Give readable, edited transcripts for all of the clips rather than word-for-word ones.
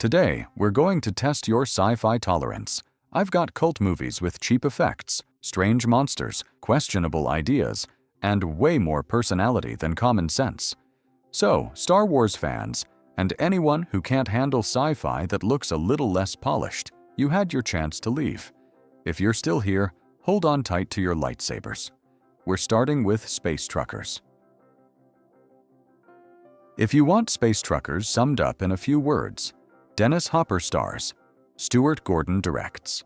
Today, we're going to test your sci-fi tolerance. I've got cult movies with cheap effects, strange monsters, questionable ideas, and way more personality than common sense. So, Star Wars fans, and anyone who can't handle sci-fi that looks a little less polished, you had your chance to leave. If you're still here, hold on tight to your lightsabers. We're starting with Space Truckers. If you want Space Truckers summed up in a few words, Dennis Hopper stars, Stuart Gordon directs.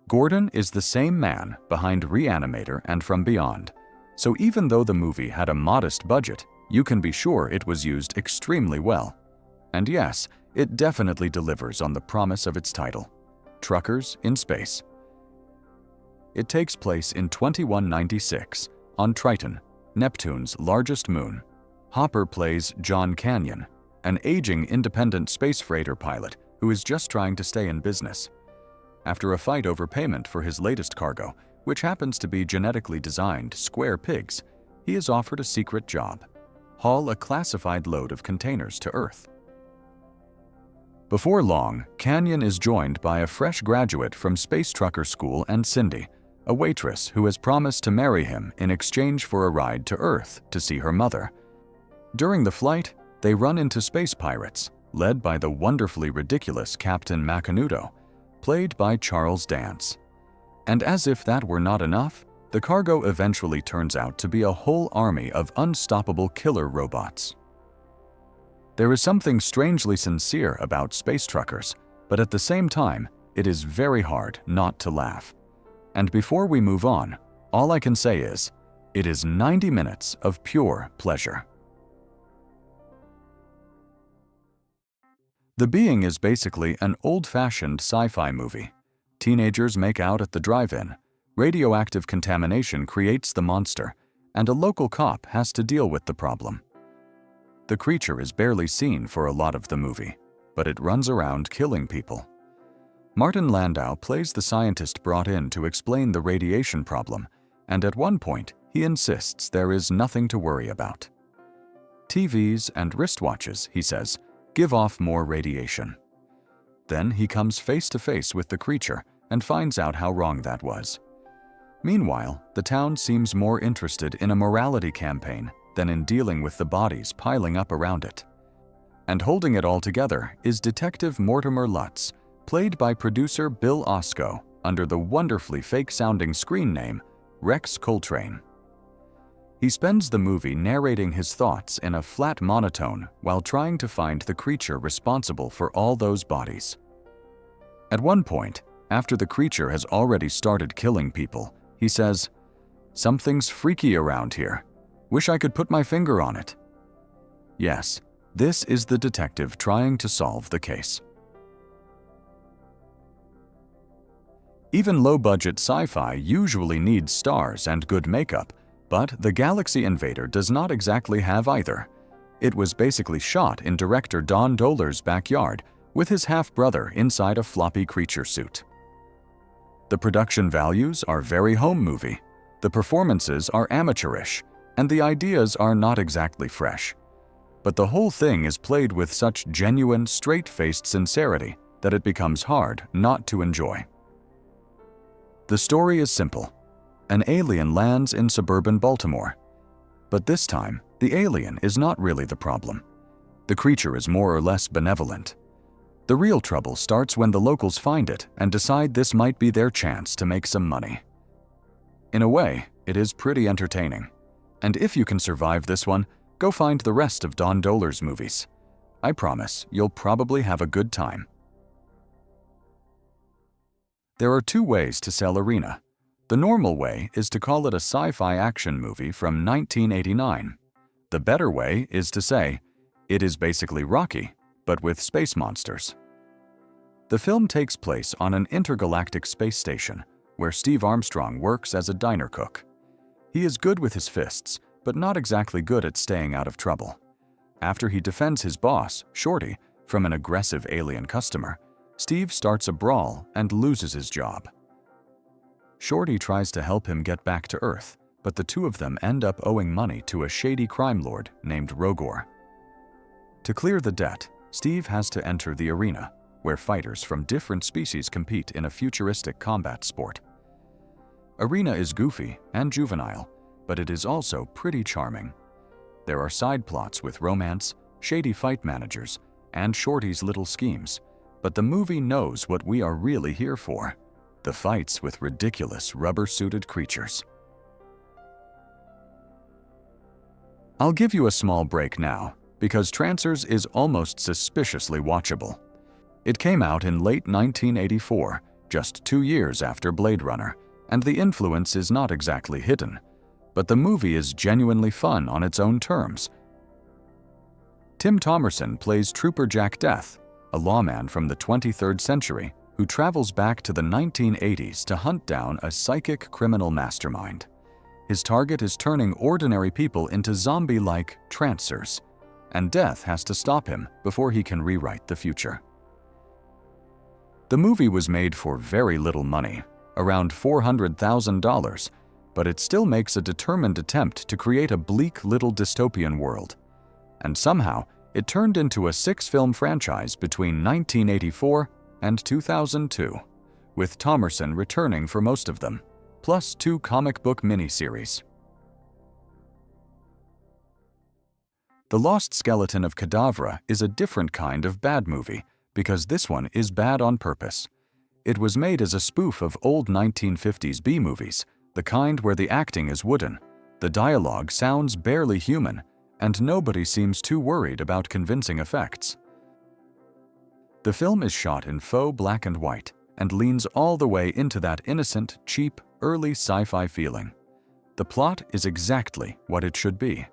Gordon is the same man behind Reanimator and From Beyond, so even though the movie had a modest budget, you can be sure it was used extremely well. And yes, it definitely delivers on the promise of its title, Truckers in Space. It takes place in 2196 on Triton, Neptune's largest moon. Hopper plays John Canyon, an aging independent space freighter pilot who is just trying to stay in business. After a fight over payment for his latest cargo, which happens to be genetically designed square pigs, he is offered a secret job: haul a classified load of containers to Earth. Before long, Canyon is joined by a fresh graduate from Space Trucker School and Cindy, a waitress who has promised to marry him in exchange for a ride to Earth to see her mother. During the flight, they run into space pirates, led by the wonderfully ridiculous Captain Macanudo, played by Charles Dance. And as if that were not enough, the cargo eventually turns out to be a whole army of unstoppable killer robots. There is something strangely sincere about Space Truckers, but at the same time, it is very hard not to laugh. And before we move on, all I can say is, it is 90 minutes of pure pleasure. The Being is basically an old-fashioned sci-fi movie. Teenagers make out at the drive-in, radioactive contamination creates the monster, and a local cop has to deal with the problem. The creature is barely seen for a lot of the movie, but it runs around killing people. Martin Landau plays the scientist brought in to explain the radiation problem, and at one point, he insists there is nothing to worry about. TVs and wristwatches, he says, give off more radiation. Then he comes face to face with the creature and finds out how wrong that was. Meanwhile, the town seems more interested in a morality campaign than in dealing with the bodies piling up around it. And holding it all together is Detective Mortimer Lutz, played by producer Bill Osco under the wonderfully fake-sounding screen name Rex Coltrane. He spends the movie narrating his thoughts in a flat monotone while trying to find the creature responsible for all those bodies. At one point, after the creature has already started killing people, he says, "Something's freaky around here. Wish I could put my finger on it." Yes, this is the detective trying to solve the case. Even low-budget sci-fi usually needs stars and good makeup, but the Galaxy Invader does not exactly have either. It was basically shot in director Don Dohler's backyard with his half-brother inside a floppy creature suit. The production values are very home movie, the performances are amateurish, and the ideas are not exactly fresh. But the whole thing is played with such genuine, straight-faced sincerity that it becomes hard not to enjoy. The story is simple. An alien lands in suburban Baltimore. But this time, the alien is not really the problem. The creature is more or less benevolent. The real trouble starts when the locals find it and decide this might be their chance to make some money. In a way, it is pretty entertaining. And if you can survive this one, go find the rest of Don Dohler's movies. I promise you'll probably have a good time. There are two ways to sell Arena. The normal way is to call it a sci-fi action movie from 1989. The better way is to say, it is basically Rocky, but with space monsters. The film takes place on an intergalactic space station, where Steve Armstrong works as a diner cook. He is good with his fists, but not exactly good at staying out of trouble. After he defends his boss, Shorty, from an aggressive alien customer, Steve starts a brawl and loses his job. Shorty tries to help him get back to Earth, but the two of them end up owing money to a shady crime lord named Rogor. To clear the debt, Steve has to enter the arena, where fighters from different species compete in a futuristic combat sport. Arena is goofy and juvenile, but it is also pretty charming. There are side plots with romance, shady fight managers, and Shorty's little schemes, but the movie knows what we are really here for: the fights with ridiculous rubber-suited creatures. I'll give you a small break now, because Trancers is almost suspiciously watchable. It came out in late 1984, just 2 years after Blade Runner, and the influence is not exactly hidden, but the movie is genuinely fun on its own terms. Tim Thomerson plays Trooper Jack Death, a lawman from the 23rd century who travels back to the 1980s to hunt down a psychic criminal mastermind. His target is turning ordinary people into zombie-like Trancers, and Death has to stop him before he can rewrite the future. The movie was made for very little money, around $400,000, but it still makes a determined attempt to create a bleak little dystopian world. And somehow, it turned into a 6-film franchise between 1984 and 2002, with Thomerson returning for most of them, plus 2 comic book miniseries. The Lost Skeleton of Cadavra is a different kind of bad movie, because this one is bad on purpose. It was made as a spoof of old 1950s B-movies, the kind where the acting is wooden, the dialogue sounds barely human, and nobody seems too worried about convincing effects. The film is shot in faux black and white and leans all the way into that innocent, cheap, early sci-fi feeling. The plot is exactly what it should be.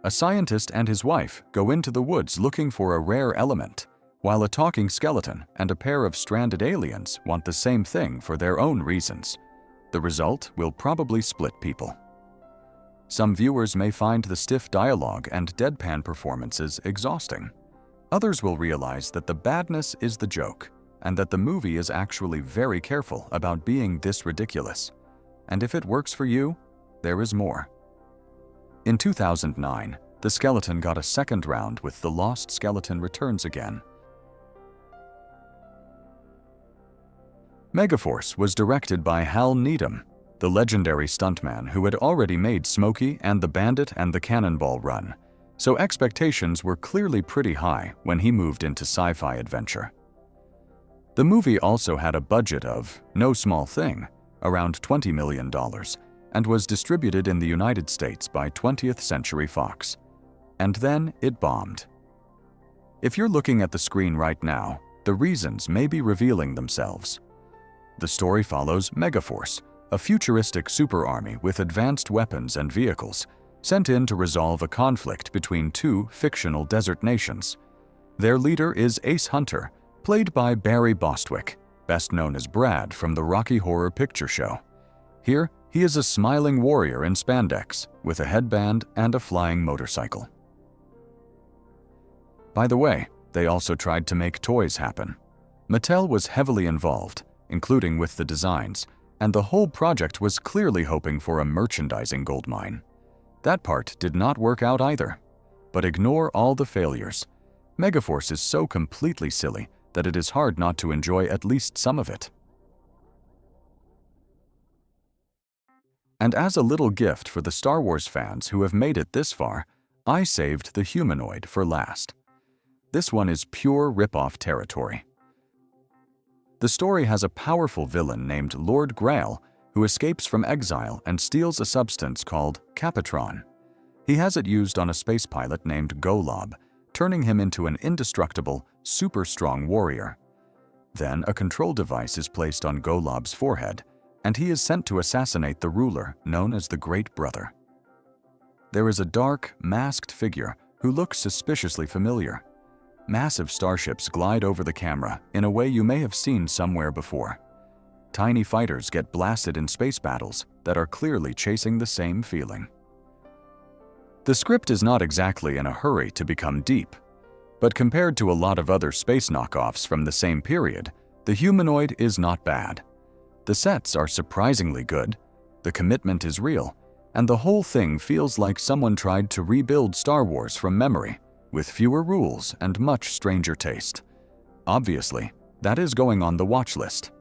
A scientist and his wife go into the woods looking for a rare element, while a talking skeleton and a pair of stranded aliens want the same thing for their own reasons. The result will probably split people. Some viewers may find the stiff dialogue and deadpan performances exhausting. Others will realize that the badness is the joke, and that the movie is actually very careful about being this ridiculous. And if it works for you, there is more. In 2009, the skeleton got a second round with The Lost Skeleton Returns Again. Megaforce was directed by Hal Needham, the legendary stuntman who had already made Smokey and the Bandit and the Cannonball Run, so expectations were clearly pretty high when he moved into sci-fi adventure. The movie also had a budget of, no small thing, around $20 million, and was distributed in the United States by 20th Century Fox. And then it bombed. If you're looking at the screen right now, the reasons may be revealing themselves. The story follows Megaforce, a futuristic super army with advanced weapons and vehicles, sent in to resolve a conflict between 2 fictional desert nations. Their leader is Ace Hunter, played by Barry Bostwick, best known as Brad from the Rocky Horror Picture Show. Here, he is a smiling warrior in spandex, with a headband and a flying motorcycle. By the way, they also tried to make toys happen. Mattel was heavily involved, including with the designs, and the whole project was clearly hoping for a merchandising goldmine. That part did not work out either. But ignore all the failures. Megaforce is so completely silly that it is hard not to enjoy at least some of it. And as a little gift for the Star Wars fans who have made it this far, I saved the Humanoid for last. This one is pure rip-off territory. The story has a powerful villain named Lord Grail who escapes from exile and steals a substance called Capitron. He has it used on a space pilot named Golob, turning him into an indestructible, super-strong warrior. Then a control device is placed on Golob's forehead, and he is sent to assassinate the ruler known as the Great Brother. There is a dark, masked figure who looks suspiciously familiar. Massive starships glide over the camera in a way you may have seen somewhere before. Tiny fighters get blasted in space battles that are clearly chasing the same feeling. The script is not exactly in a hurry to become deep, but compared to a lot of other space knockoffs from the same period, the Humanoid is not bad. The sets are surprisingly good, the commitment is real, and the whole thing feels like someone tried to rebuild Star Wars from memory, with fewer rules and much stranger taste. Obviously, that is going on the watch list.